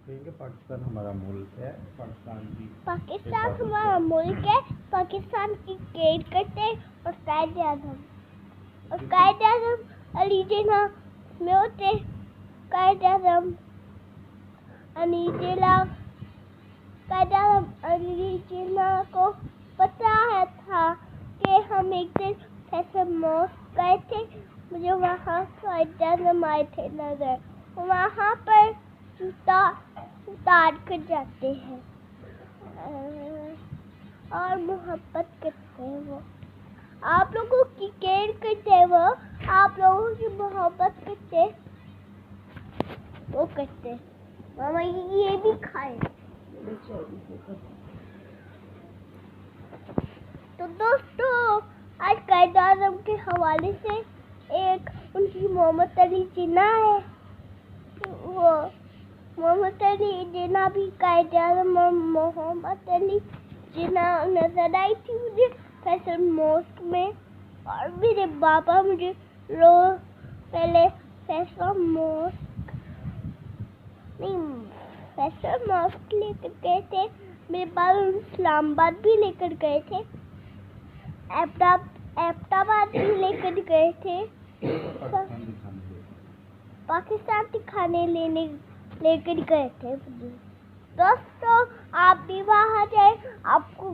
कहेंगे पाकिस्तान हमारा मुल्क है, पाकिस्तान हमारा मुल्क है। पाकिस्तान की केयर करते और कायदे आज़म अली जिन्ना में होते। कायदे आज़म अली जिन्ना को पता है था कि हम एक दिन फैसल मॉस्क गए थे। मुझे वहाँ कायदे आज़म आए थे नजर। वहाँ पर उतार कर जाते हैं और मोहब्बत करते हैं। वो आप लोगों की केयर करते हैं। वो आप लोगों की मोहब्बत करते वो करते। मामा ये भी खाए। तो दोस्तों आज कायदे आज़म के हवाले से एक उनकी मोहम्मद अली जिन्ना है। वो मोहम्मद अली जिन्ना भी कायदे आज़म और मोहम्मद अली जिन्ना नजर आई थी मुझे फैसल मॉस्क में। और मेरे पापा मुझे रोज पहले फैसल मॉस्क लेकर गए थे। मेरे पापा इस्लामाबाद भी लेकर गए थे। एबटाबाद भी लेकर गए थे। पाकिस्तान दिखाने लेकर गए थे। दोस्तों आप भी वहाँ जाए। आपको